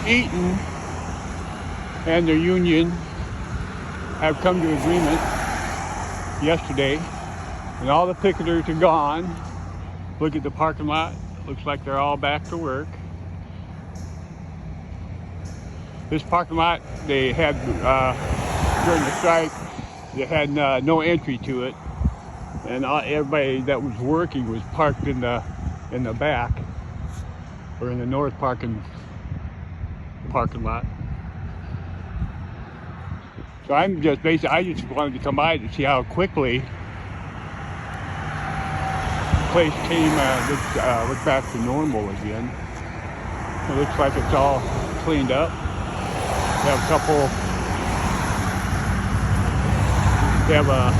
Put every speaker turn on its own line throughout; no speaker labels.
Eaton and the union have come to agreement yesterday, and all the picketers are gone. Look at the parking lot. Looks like they're all back to work. This parking lot, they had, during the strike, they had no entry to it. And everybody that was working was parked in the back, or in the north parking lot. So I just wanted to come by to see how quickly the place came, look back to normal again. It looks like it's all cleaned up. We have a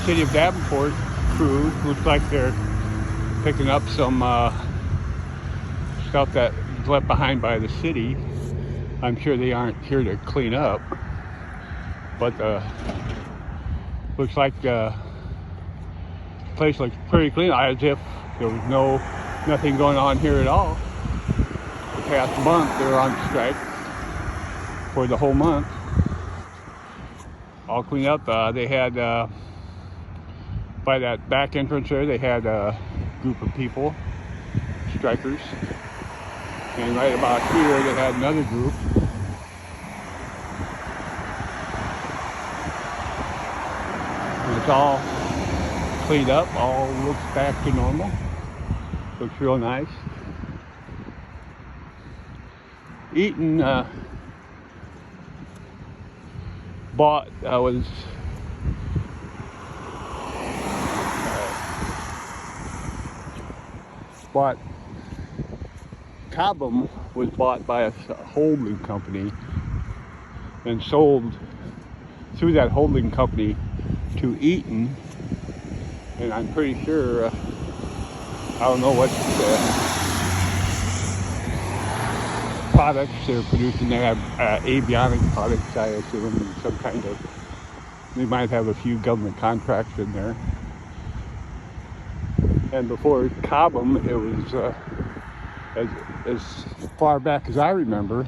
city of Davenport crew. Looks like they're picking up some stuff that was left behind by the city. I'm sure they aren't here to clean up, but looks like the place looks pretty clean, as if there was nothing going on here at all. The past month they were on strike for the whole month. All cleaned up. They had by that back entrance there, they had a group of people, strikers, and right about here they had another group. And it's all cleaned up. All looks back to normal. Looks real nice. Eaton bought Cobham was bought by a holding company and sold through that holding company to Eaton, and I'm pretty sure I don't know what products they're producing. They have avionic products, I assume, some kind of, they might have a few government contracts in there. And before Cobham, it was as far back as I remember,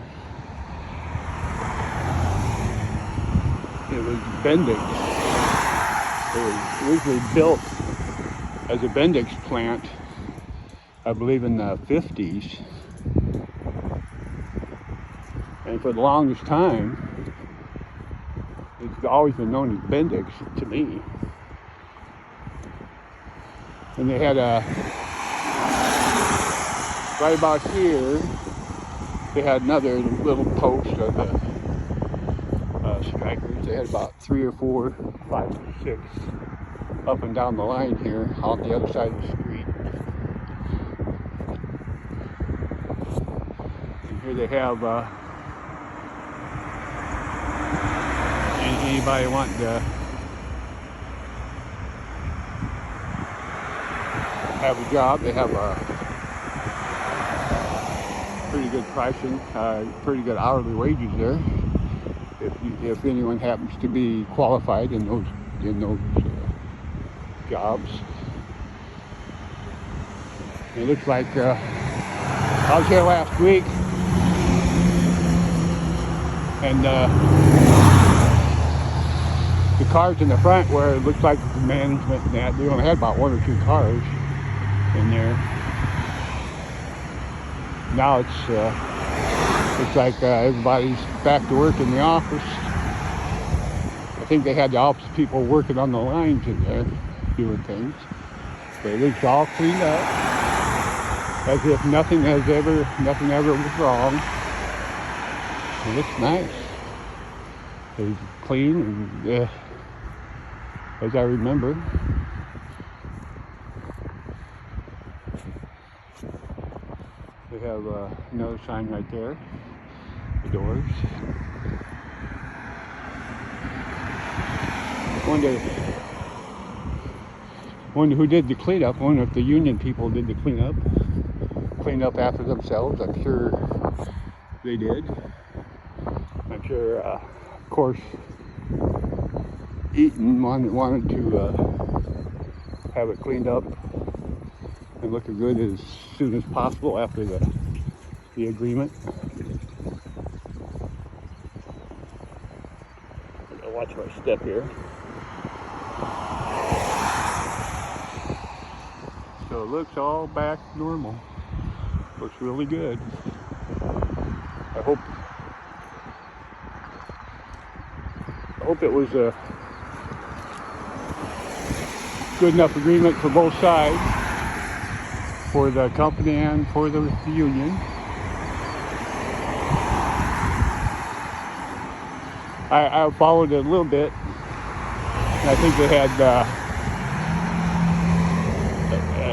it was Bendix. It was originally built as a Bendix plant, I believe in the 50s. And for the longest time, it's always been known as Bendix to me. And they had right about here, they had another little post of the strikers. They had about 3 or 4, 5 or 6 up and down the line here on the other side of the street. And here they have anybody wanting to have a job, they have a pretty good pricing, pretty good hourly wages there. If anyone happens to be qualified in those jobs. It looks like I was here last week, and the cars in the front where it looks like the management and that, they only had about 1 or 2 cars in there. Now it's like everybody's back to work in the office. I think they had the office people working on the lines in there doing things. But it looks all cleaned up, as if nothing ever was wrong. It looks nice. It's clean, and as I remember. They have another sign right there, the doors. Wonder who did the cleanup. Wonder if the union people did the cleanup after themselves. I'm sure they did. I'm sure, of course, Eaton wanted to have it cleaned up and looking good as soon as possible after the agreement. I gotta watch my step here. So it looks all back normal. Looks really good. I hope it was a good enough agreement for both sides, for the company and for the union. I followed it a little bit, and I think they had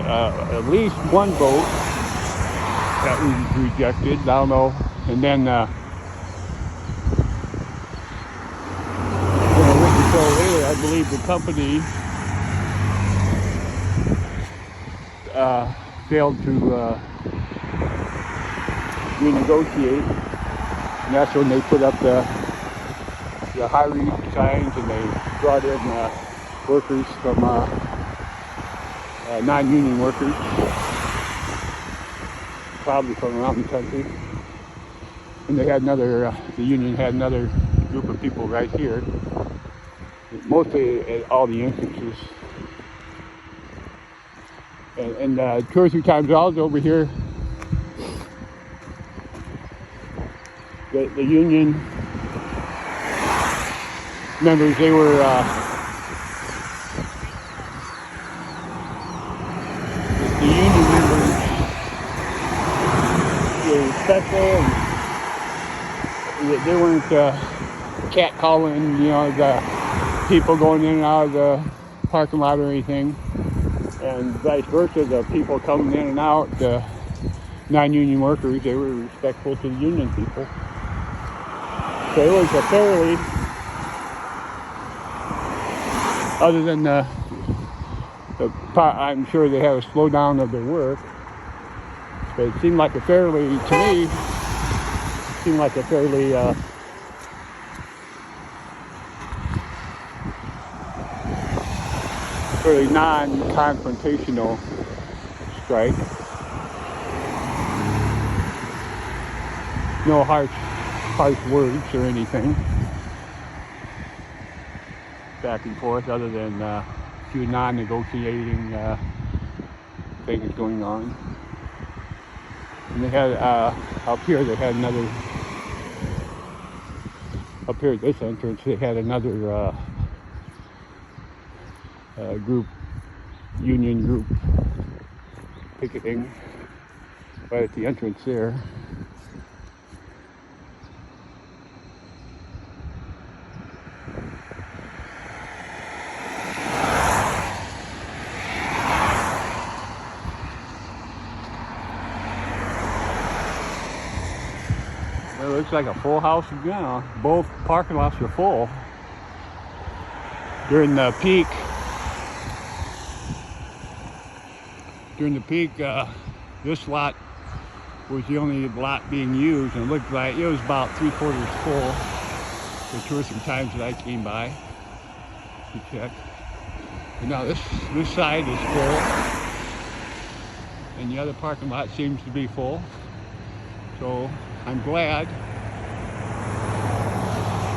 at least one vote that was rejected. I don't know. And then when I went to show later, I believe the company failed to renegotiate, and that's when they put up the hiring signs, and they brought in workers from non-union workers, probably from around the country. And they had another, the union had another group of people right here, mostly at all the entrances. And 2 or 3 times I was over here, the union members, they were the union members were respectful, and they weren't catcalling, you know, the people going in and out of the parking lot or anything, and vice versa. The people coming in and out, the non-union workers, they were respectful to the union people. So it was a fairly, other than I'm sure they had a slowdown of their work, but it seemed like a fairly, to me, seemed like a fairly non-confrontational strike. No harsh words or anything back and forth, other than a few non-negotiating things going on. And they had up here, they had another, up here at this entrance, they had another union group picketing right at the entrance there. Well, it looks like a full house again. Both parking lots are full. During the peak, this lot was the only lot being used, and it looked like it was about 3/4 full. The 2 or 3 times that I came by to check. And now this side is full, and the other parking lot seems to be full. So I'm glad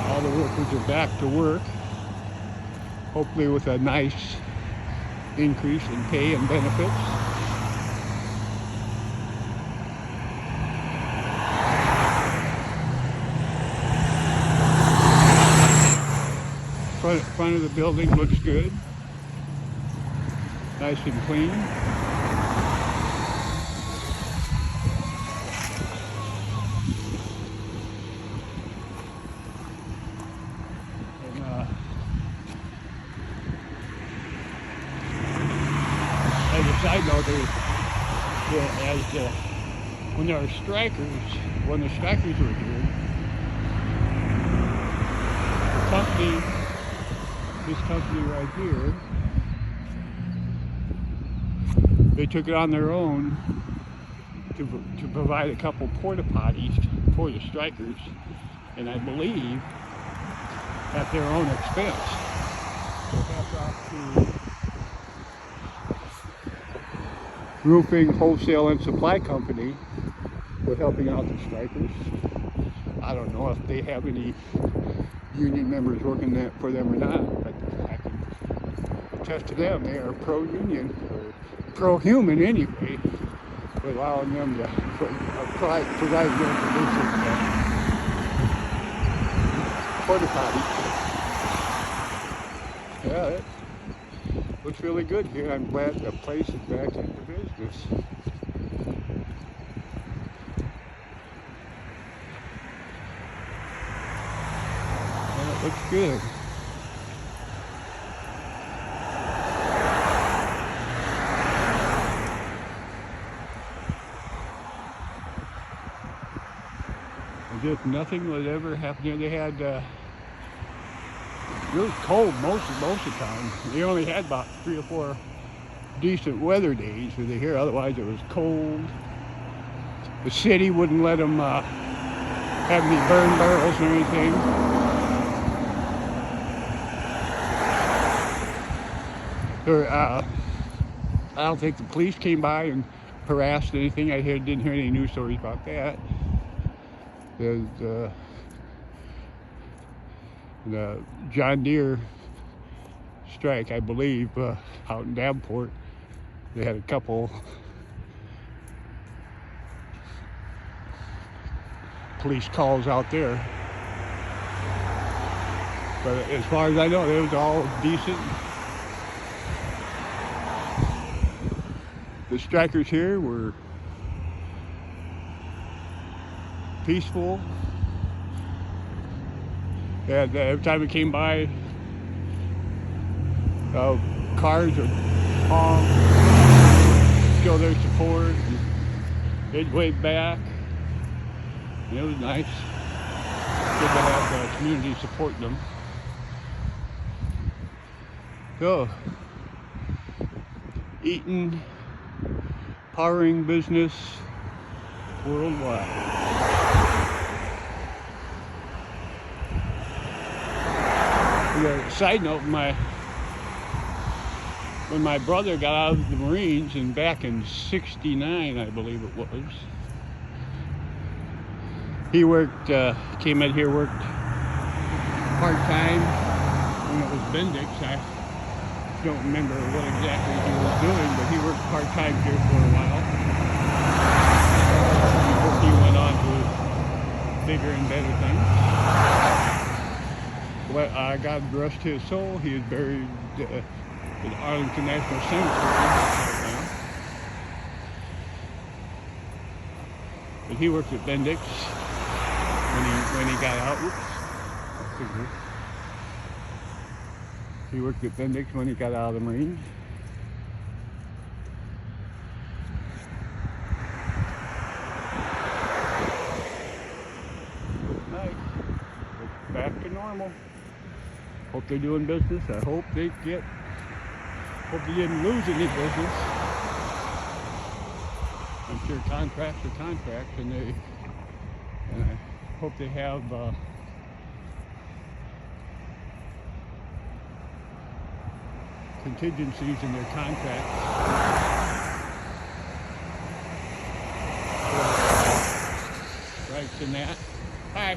all the workers are back to work, hopefully with a nice increase in pay and benefits. Front of the building looks good, nice and clean. And as a side note, when there are strikers, when the strikers were here, this company right here, they took it on their own to provide a couple porta potties for the strikers, and I believe at their own expense. So hats off to roofing wholesale and supply company for helping out the strikers. I don't know if they have any union members working that for them or not, but I can attest to them. They are pro-union, or pro-human anyway, for allowing them to provide them for basic porta potty. Yeah, it looks really good here. I'm glad the place is back into business. Yeah, it looks good. As if nothing would ever happen here. They had it was cold most of the time. They only had about 3 or 4 decent weather days where they here. Otherwise, it was cold. The city wouldn't let them have any burn barrels or anything. I don't think the police came by and harassed anything. I didn't hear any news stories about that. There's the John Deere strike, I believe, out in Davenport. They had a couple police calls out there. But as far as I know, it was all decent. The strikers here were peaceful. And every time it came by, cars would honk, show their support, and they'd wave back. And it was nice. Good to have the community supporting them. So, Eaton, powering business worldwide. A side note, when my brother got out of the Marines, and back in '69, I believe it was, he came in here, worked part-time when it was Bendix. I don't remember what exactly he was doing, but he worked part-time here for a while before he went on to bigger and better things. Well, God rest his soul. He is buried in Arlington National Cemetery right now. But he worked at Bendix when he got out. Oops. He worked at Bendix when he got out of the Marines. Nice. It's back to normal. Hope they're doing business. I hope they didn't lose any business. I'm sure contracts are contracts, and I hope they have contingencies in their contracts. Strikes in that. Hi.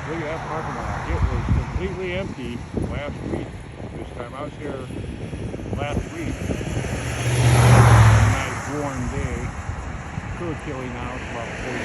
Look at that parking lot. It was completely empty last week. This time I was here last week. A nice warm day. It's a little chilly now. It's about 40